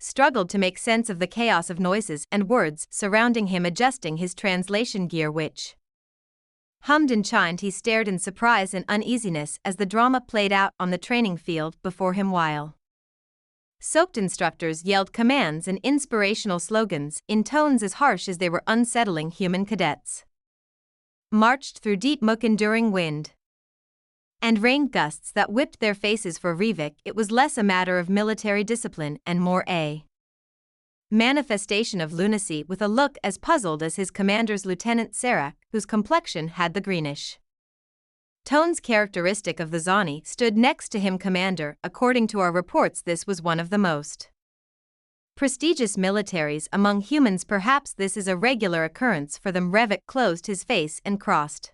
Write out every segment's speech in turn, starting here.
struggled to make sense of the chaos of noises and words surrounding him, adjusting his translation gear which hummed and chimed. He stared in surprise and uneasiness as the drama played out on the training field before him, while soaked instructors yelled commands and inspirational slogans in tones as harsh as they were unsettling. Human cadets marched through deep muck, enduring wind and rain gusts that whipped their faces. For Rivik, it was less a matter of military discipline and more a manifestation of lunacy, with a look as puzzled as his commander's, Lieutenant Sarek, whose complexion had the greenish tones characteristic of the Zani, stood next to him. Commander, according to our reports, this was one of the most prestigious militaries among humans. Perhaps this is a regular occurrence for them. Revik closed his face and crossed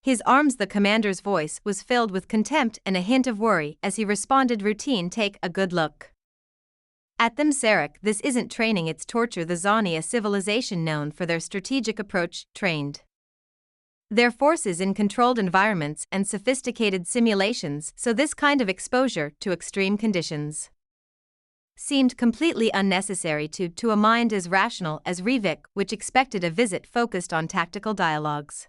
his arms. The commander's voice was filled with contempt and a hint of worry as he responded, routine. Take a good look at them, Sarek. This isn't training, it's torture. The Zani, a civilization known for their strategic approach, trained their forces in controlled environments and sophisticated simulations, so this kind of exposure to extreme conditions seemed completely unnecessary to a mind as rational as Rivik, which expected a visit focused on tactical dialogues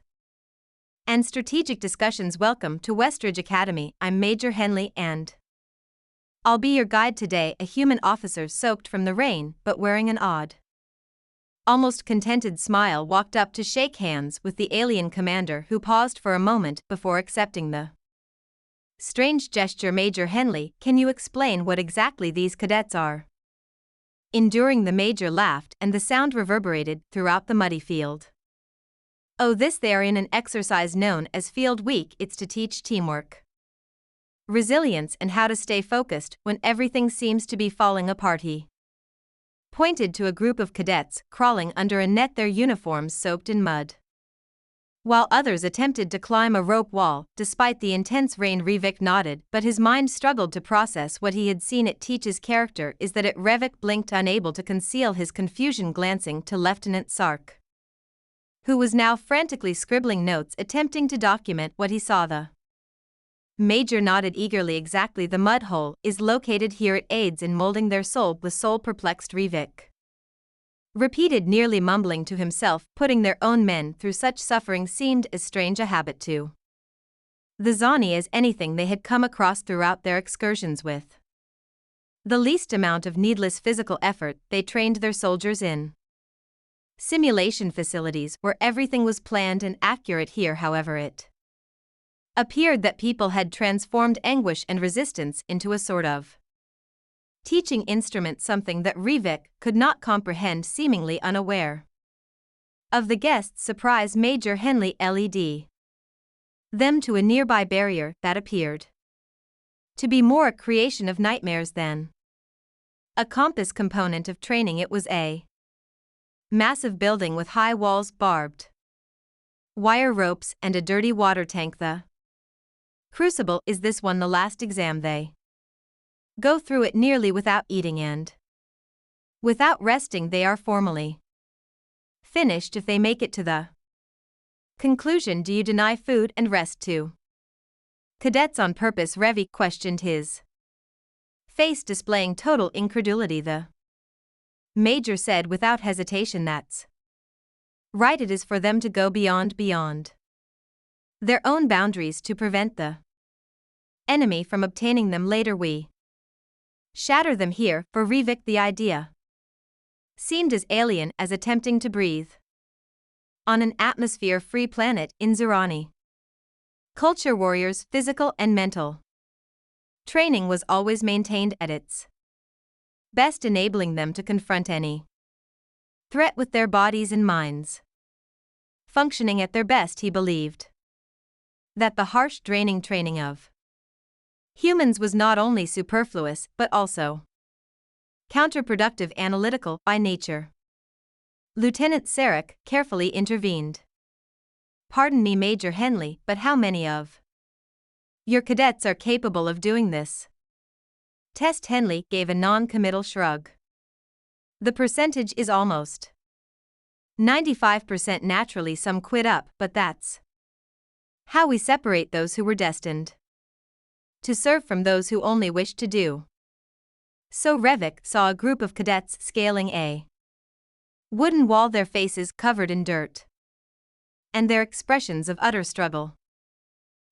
and strategic discussions. Welcome to Westridge Academy. I'm Major Henley and I'll be your guide today. A human officer, soaked from the rain but wearing an odd, almost contented smile, walked up to shake hands with the alien commander, who paused for a moment before accepting the strange gesture. Major Henley, can you explain what exactly these cadets are enduring? The major laughed and the sound reverberated throughout the muddy field. Oh, they are in an exercise known as Field Week. It's to teach teamwork, resilience, and how to stay focused when everything seems to be falling apart. He pointed to a group of cadets crawling under a net, their uniforms soaked in mud, while others attempted to climb a rope wall. Despite the intense rain, Rivik nodded, but his mind struggled to process what he had seen. It teaches character, is that it? Revik blinked, unable to conceal his confusion, glancing to Lieutenant Sark, who was now frantically scribbling notes, attempting to document what he saw. The major nodded eagerly. Exactly, the mud hole is located here. It aids in molding their soul. The soul, perplexed, Rivik repeated, nearly mumbling to himself. Putting their own men through such suffering seemed as strange a habit to the Zani as anything they had come across throughout their excursions. With the least amount of needless physical effort, they trained their soldiers in simulation facilities where everything was planned and accurate. Here, however, it appeared that people had transformed anguish and resistance into a sort of teaching instrument, something that Rivik could not comprehend. Seemingly unaware of the guests' surprise, Major Henley led them to a nearby barrier that appeared to be more a creation of nightmares than a compass component of training. It was a massive building with high walls, barbed wire ropes, and a dirty water tank. The crucible, is this one the last exam? They go through it nearly without eating and without resting. They are formally finished if they make it to the conclusion. Do you deny food and rest too? Cadets on purpose? Revik questioned, his face displaying total incredulity. The major said without hesitation, that's right, it is for them to go beyond their own boundaries to prevent the enemy from obtaining them later. We shatter them here. For Rivik, the idea seemed as alien as attempting to breathe on an atmosphere-free planet in Zirani. Culture warriors, physical and mental training was always maintained at its best, enabling them to confront any threat with their bodies and minds functioning at their best. He believed that the harsh, draining training of humans was not only superfluous but also counterproductive, analytical by nature. Lieutenant Sarek carefully intervened. Pardon me, Major Henley, but how many of your cadets are capable of doing this? Test. Henley gave a non-committal shrug. The percentage is almost 95%. Naturally, some quit up, but that's how we separate those who were destined to serve from those who only wished to do So Revik saw a group of cadets scaling a wooden wall, their faces covered in dirt, and their expressions of utter struggle.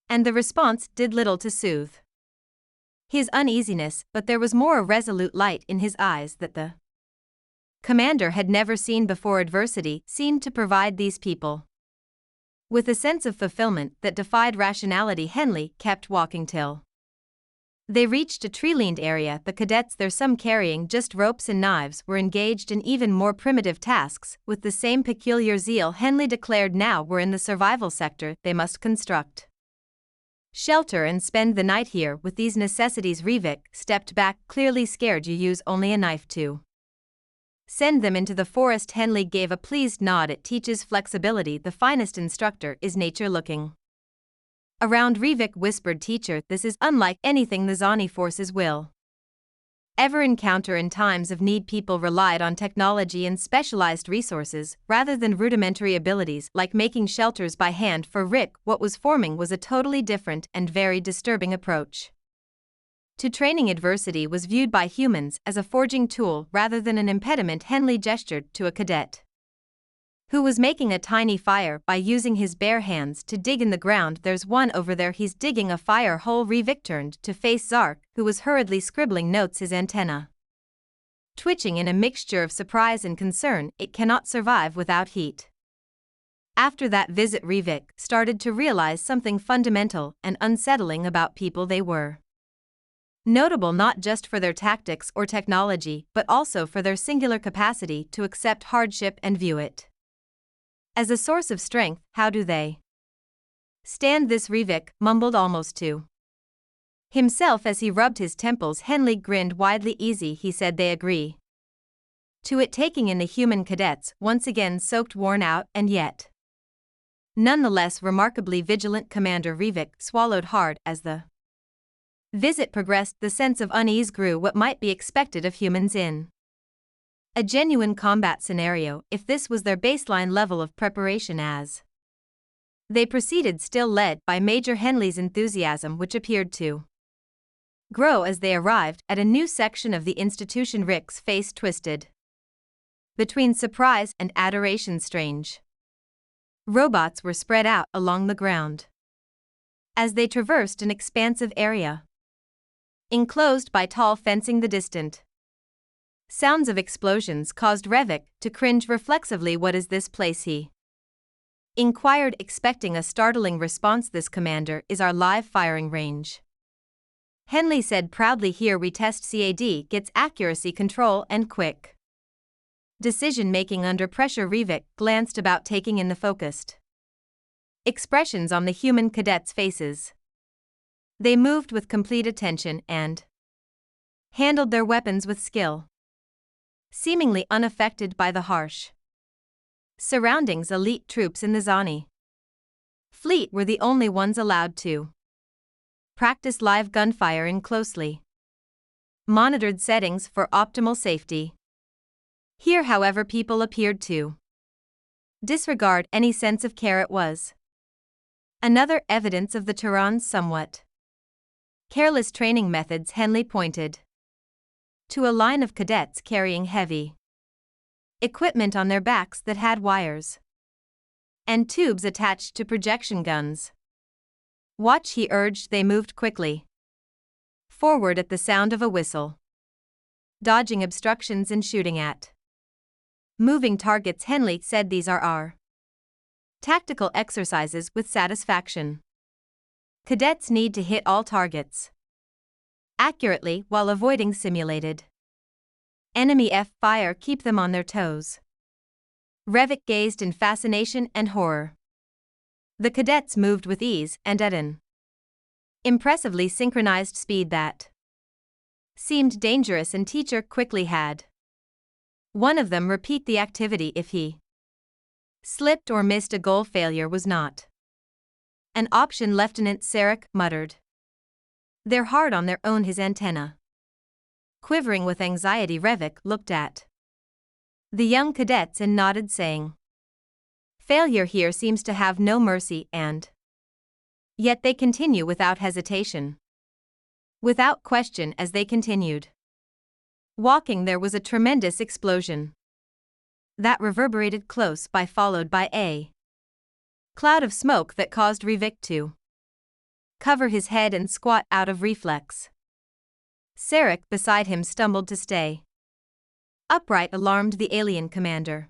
And the response did little to soothe his uneasiness, but there was more a resolute light in his eyes that the commander had never seen before. Adversity seemed to provide these people with a sense of fulfillment that defied rationality. Henley kept walking till they reached a tree-lined area. The cadets, there some carrying just ropes and knives, were engaged in even more primitive tasks with the same peculiar zeal. Henley declared now we're in the survival sector, they must construct shelter and spend the night here with these necessities. Revik stepped back, clearly scared. You use only a knife to send them into the forest. Henley gave a pleased nod. It teaches flexibility. The finest instructor is nature. Looking around, Revik whispered, teacher, this is unlike anything the Zani forces will ever encounter. In times of need, people relied on technology and specialized resources rather than rudimentary abilities like making shelters by hand. For Rick, what was forming was a totally different and very disturbing approach to training. Adversity was viewed by humans as a forging tool rather than an impediment. Henley gestured to a cadet who was making a tiny fire by using his bare hands to dig in the ground. There's one over there, he's digging a fire hole. Revik turned to face Zark, who was hurriedly scribbling notes, his antenna twitching in a mixture of surprise and concern. It cannot survive without heat. After that visit, Revik started to realize something fundamental and unsettling about people. They were notable not just for their tactics or technology, but also for their singular capacity to accept hardship and view it as a source of strength. How do they stand this? Revik mumbled almost to himself as he rubbed his temples. Henley grinned widely. Easy, he said. They agree to it, taking in the human cadets, once again soaked, worn out, and yet nonetheless remarkably vigilant. Commander Revik swallowed hard as the visit progressed. The sense of unease grew. What might be expected of humans in a genuine combat scenario, if this was their baseline level of preparation? As they proceeded, still led by Major Henley's enthusiasm, which appeared to grow as they arrived at a new section of the institution, Rick's face twisted between surprise and adoration. Strange robots were spread out along the ground as they traversed an expansive area enclosed by tall fencing. The distant sounds of explosions caused Revik to cringe reflexively. What is this place? He inquired, expecting a startling response. This, commander, is our live firing range, Henley said proudly. Here we test CAD gets accuracy control and quick decision-making under pressure. Revik glanced about, taking in the focused expressions on the human cadets' faces. They moved with complete attention and handled their weapons with skill, seemingly unaffected by the harsh surroundings. Elite troops in the Zani fleet were the only ones allowed to practice live gunfire in closely monitored settings for optimal safety. Here, however, people appeared to disregard any sense of care. It was another evidence of the Tehran's somewhat careless training methods. Henley pointed to a line of cadets carrying heavy equipment on their backs that had wires and tubes attached to projection guns. Watch, he urged. They moved quickly forward at the sound of a whistle, dodging obstructions and shooting at moving targets. Henley said, these are our tactical exercises with satisfaction. Cadets need to hit all targets accurately while avoiding simulated enemy fire. Keep them on their toes. Revik gazed in fascination and horror. The cadets moved with ease and at an impressively synchronized speed that seemed dangerous, and teacher quickly had one of them repeat the activity. If he slipped or missed a goal, failure was not an option. Lieutenant Sarek muttered, they're hard on their own. His antenna quivering with anxiety. Revik looked at the young cadets and nodded, saying, failure here seems to have no mercy, and yet they continue without hesitation, without question. As they continued Walking there was a tremendous explosion that reverberated close by, followed by a cloud of smoke that caused Rivik to cover his head and squat out of reflex. Sarek beside him stumbled to stay upright, alarmed. The alien commander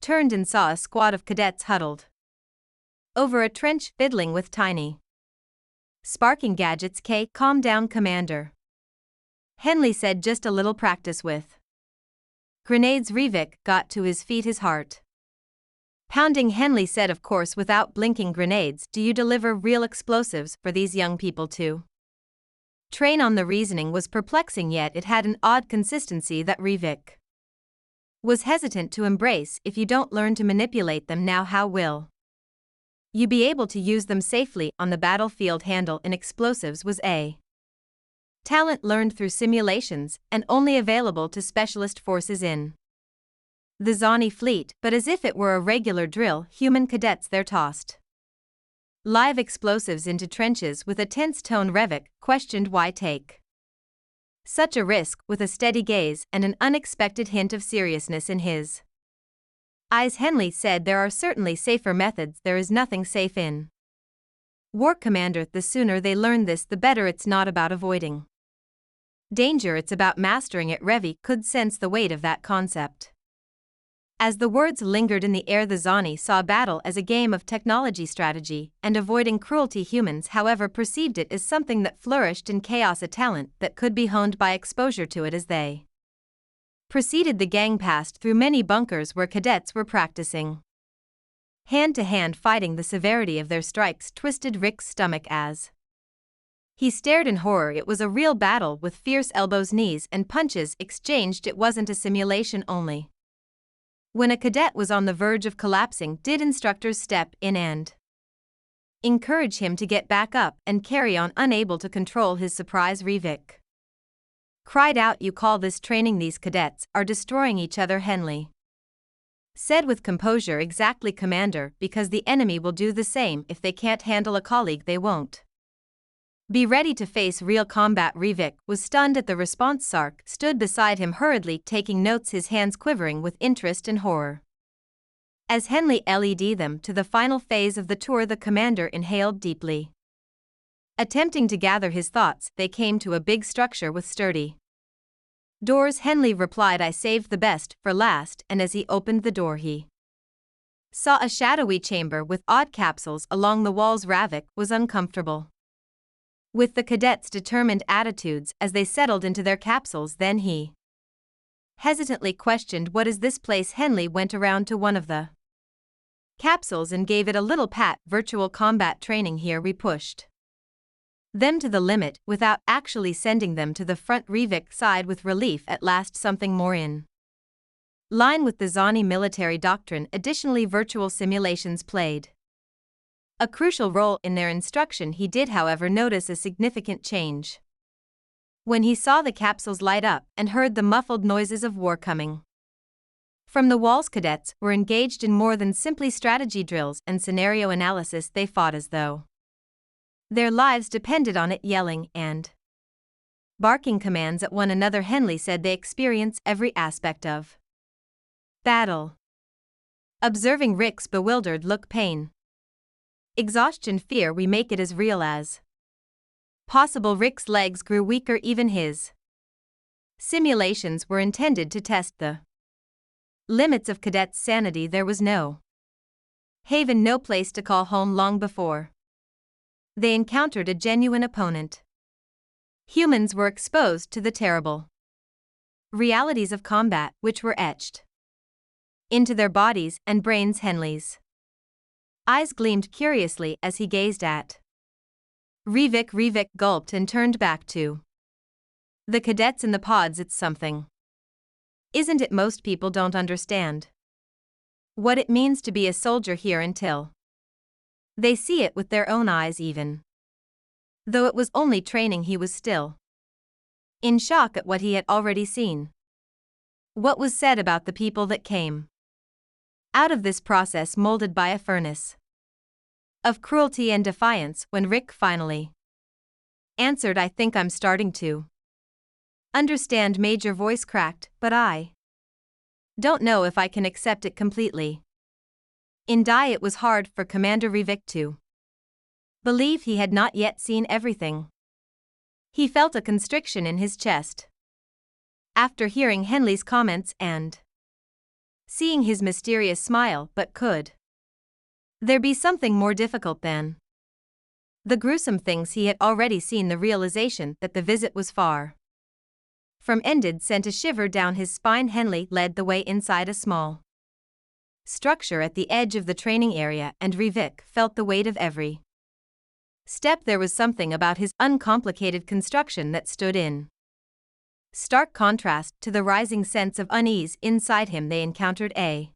turned and saw a squad of cadets huddled over a trench, fiddling with tiny sparking gadgets. Calm down, Commander, Henley said. Just a little practice with grenades. Rivik got to his feet, his heart pounding. Henley said, of course, without blinking. Grenades? Do you deliver real explosives for these young people to train on? The reasoning was perplexing, yet it had an odd consistency that Rivik was hesitant to embrace. If you don't learn to manipulate them now, how will you be able to use them safely on the battlefield? Handle in explosives was a talent learned through simulations and only available to specialist forces in the Zani fleet, but as if it were a regular drill, human cadets there tossed live explosives into trenches with a tense tone. Revik questioned why take such a risk, with a steady gaze and an unexpected hint of seriousness in his eyes. Henley said, there are certainly safer methods. There is nothing safe in war, Commander. The sooner they learn this, the better. It's not about avoiding danger, it's about mastering it. Revik could sense the weight of that concept. As the words lingered in the air, the Zani saw battle as a game of technology strategy, and avoiding cruelty. Humans, however, perceived it as something that flourished in chaos, a talent that could be honed by exposure to it. As they proceeded, the gang passed through many bunkers where cadets were practicing hand-to-hand fighting. The severity of their strikes twisted Rick's stomach as he stared in horror. It was a real battle, with fierce elbows, knees, and punches exchanged. It wasn't a simulation. Only when a cadet was on the verge of collapsing did instructors step in and encourage him to get back up and carry on. Unable to control his surprise, Rivik cried out, you call this training? These cadets are destroying each other. Henley said with composure, exactly, Commander, because the enemy will do the same. If they can't handle a colleague, they won't be ready to face real combat. Rivik was stunned at the response. Sark stood beside him hurriedly taking notes, his hands quivering with interest and horror. As Henley led them to the final phase of the tour, the commander inhaled deeply. Attempting to gather his thoughts, they came to a big structure with sturdy doors. Henley replied, I saved the best for last, and as he opened the door he saw a shadowy chamber with odd capsules along the walls. Rivik was uncomfortable with the cadets' determined attitudes as they settled into their capsules. Then he hesitantly questioned, what is this place? Henley went around to one of the capsules and gave it a little pat. Virtual combat training here. We pushed them to the limit without actually sending them to the front. Rivik sighed with relief. At last, something more in line with the Zani military doctrine. Additionally, virtual simulations played a crucial role in their instruction. He did, however, notice a significant change when he saw the capsules light up and heard the muffled noises of war coming from the walls. Cadets were engaged in more than simply strategy drills and scenario analysis. They fought as though their lives depended on it, yelling and barking commands at one another. Henley said they experience every aspect of battle. Observing Rick's bewildered look, pain, exhaustion, fear, we make it as real as possible. Rick's legs grew weaker. Even his simulations were intended to test the limits of cadets' sanity. There was no haven, no place to call home. Long before they encountered a genuine opponent, humans were exposed to the terrible realities of combat, which were etched into their bodies and brains. Henley's eyes gleamed curiously as he gazed at Rivik. Rivik gulped and turned back to the cadets in the pods. It's something, isn't it? Most people don't understand what it means to be a soldier here until they see it with their own eyes. Even though it was only training, he was still in shock at what he had already seen. What was said about the people that came out of this process, molded by a furnace of cruelty and defiance. When Rick finally answered, I think I'm starting to Understand, Major voice cracked, but I don't know if I can accept it completely. In Die it was hard for Commander Rivik to believe he had not yet seen everything. He felt a constriction in his chest after hearing Henley's comments and seeing his mysterious smile, but could there be something more difficult than the gruesome things he had already seen? The realization that the visit was far from ended sent a shiver down his spine. Henley led the way inside a small structure at the edge of the training area, and Rivik felt the weight of every step. There was something about his uncomplicated construction that stood in stark contrast to the rising sense of unease inside him. They encountered a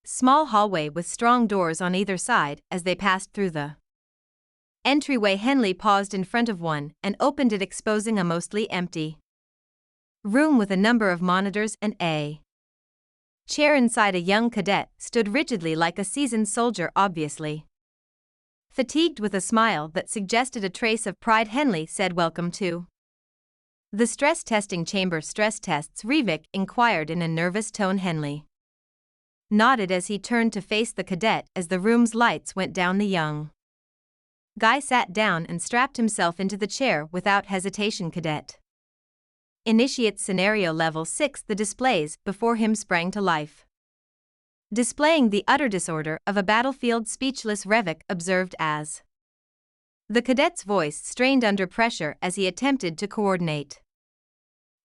small hallway with strong doors on either side. As they passed through the entryway, Henley paused in front of one and opened it, exposing a mostly empty room with a number of monitors and a chair. Inside, a young cadet stood rigidly like a seasoned soldier, obviously fatigued. With a smile that suggested a trace of pride, Henley said, "Welcome to the stress testing chamber." "Stress tests?" Rivik inquired in a nervous tone. Henley nodded as he turned to face the cadet. As the room's lights went down, the young guy sat down and strapped himself into the chair without hesitation. "Cadet Initiate Scenario Level 6." The displays before him sprang to life, displaying the utter disorder of a battlefield. Speechless, Rivik observed as the cadet's voice strained under pressure as he attempted to coordinate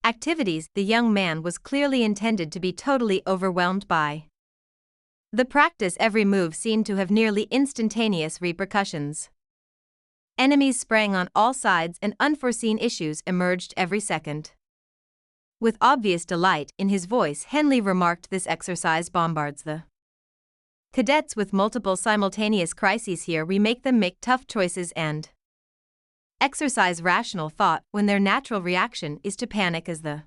activities. The young man was clearly intended to be totally overwhelmed by the practice. Every move seemed to have nearly instantaneous repercussions. Enemies sprang on all sides and unforeseen issues emerged every second. With obvious delight in his voice, Henley remarked, "This exercise bombards the cadets with multiple simultaneous crises. Here we make them make tough choices and exercise rational thought when their natural reaction is to panic." As the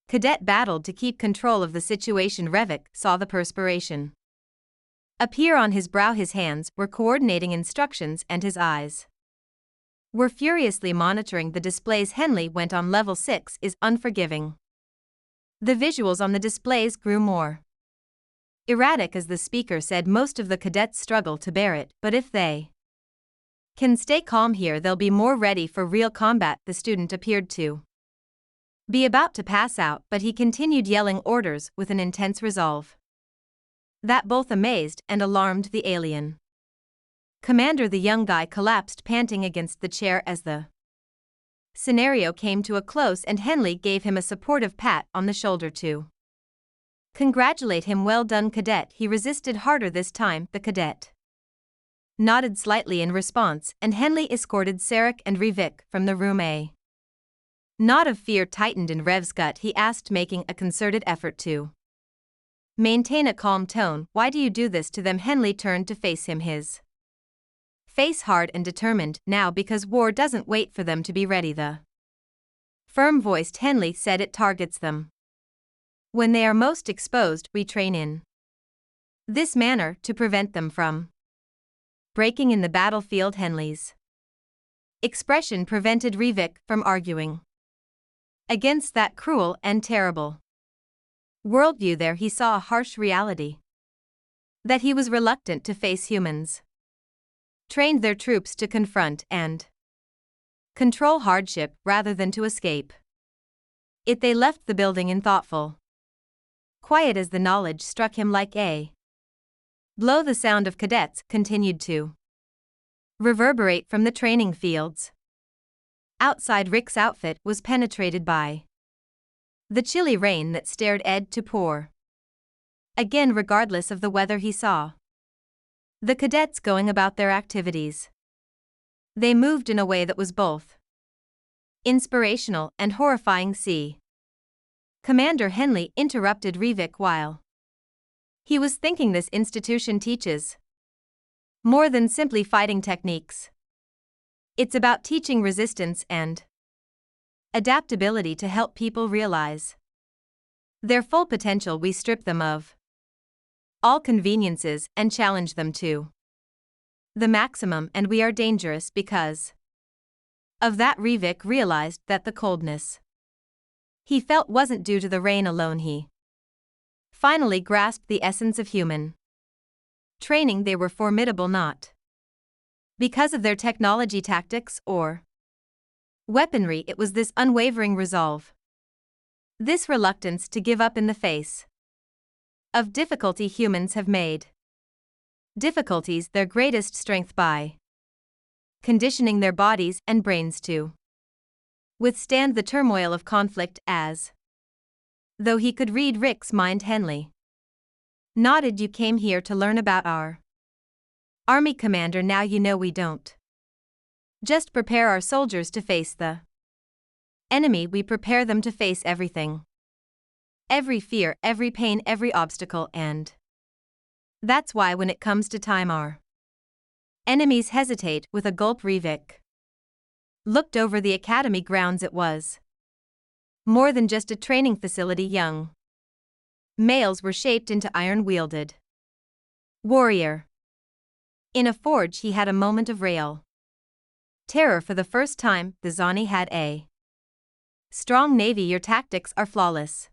cadet battled to keep control of the situation, Rivik saw the perspiration appear on his brow. His hands were coordinating instructions and his eyes were furiously monitoring the displays. Henley went on. "Level 6 is unforgiving." The visuals on the displays grew more erratic as the speaker said. "Most of the cadets struggle to bear it, but if they can stay calm here, they'll be more ready for real combat." The student appeared to be about to pass out, but he continued yelling orders with an intense resolve that both amazed and alarmed the alien commander. The young guy collapsed panting against the chair as the scenario came to a close, and Henley gave him a supportive pat on the shoulder to congratulate him. "Well done, cadet." He resisted harder this time. The cadet nodded slightly in response, and Henley escorted Sarek and Rivik from the room. A knot of fear tightened in Rev's gut. He asked, making a concerted effort to maintain a calm tone, "Why do you do this to them?" Henley turned to face him, his face hard and determined. "Now, because war doesn't wait for them to be ready." The firm-voiced Henley said, "It targets them when they are most exposed. We train in this manner to prevent them from breaking in the battlefield." Henley's expression prevented Rivik from arguing against that cruel and terrible worldview. There he saw a harsh reality that he was reluctant to face. Humans trained their troops to confront and control hardship rather than to escape it. They left the building in thoughtful quiet as the knowledge struck him like a blow. The sound of cadets continued to reverberate from the training fields outside. Rick's outfit was penetrated by the chilly rain that stared Ed to pour again. Regardless of the weather, he saw the cadets going about their activities. They moved in a way that was both inspirational and horrifying. "See, Commander," Henley interrupted Rivik while he was thinking, "this institution teaches more than simply fighting techniques. It's about teaching resistance and adaptability to help people realize their full potential. We strip them of all conveniences and challenge them to the maximum, and we are dangerous because of that." Rivik realized that the coldness he felt wasn't due to the rain alone. He finally grasped the essence of human training. They were formidable not because of their technology, tactics, or weaponry. It was this unwavering resolve, this reluctance to give up in the face of difficulty. Humans have made difficulties their greatest strength by conditioning their bodies and brains to withstand the turmoil of conflict. As though he could read Rick's mind, Henley nodded. You came here to learn about our army, Commander. Now you know we don't just prepare our soldiers to face the enemy, we prepare them to face everything. Every fear, every pain, every obstacle, and that's why when it comes to time our enemies hesitate. With a gulp, Rivik looked over the academy grounds. It was more than just a training facility. Young males were shaped into iron-wielded warrior. In a forge he had a moment of real terror for the first time. The Zani had a strong navy. Your tactics are flawless.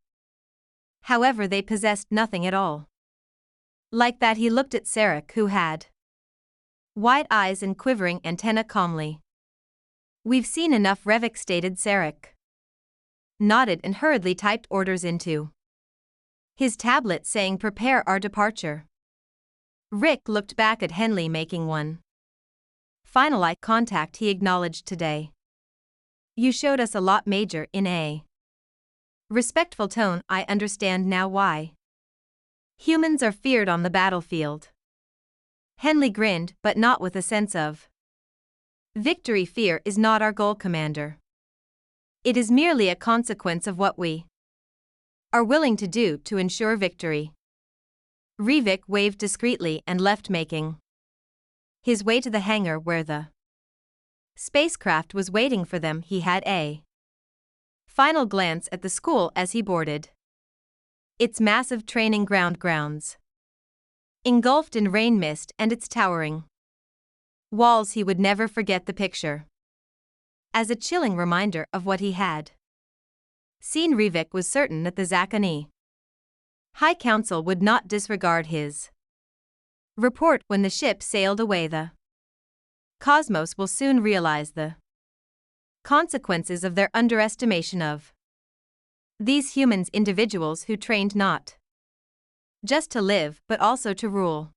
However, they possessed nothing at all like that. He looked at Sarek, who had wide eyes and quivering antennae, calmly. We've seen enough, Revik stated. Sarek nodded and hurriedly typed orders into his tablet, saying, "Prepare our departure." Rick looked back at Henley, making one final eye contact. He acknowledged, "Today you showed us a lot, Major," in a respectful tone. "I understand now why humans are feared on the battlefield." Henley grinned, but not with a sense of victory. "Fear is not our goal, Commander. It is merely a consequence of what we are willing to do to ensure victory." Rivik waved discreetly and left, making his way to the hangar where the spacecraft was waiting for them. He had a final glance at the school as he boarded its massive training grounds, engulfed in rain mist and its towering walls. He would never forget the picture as a chilling reminder of what he had seen. Rivik was certain that the Zakani High Council would not disregard his report when the ship sailed away. The cosmos will soon realize the consequences of their underestimation of these humans, individuals who trained not just to live but also to rule.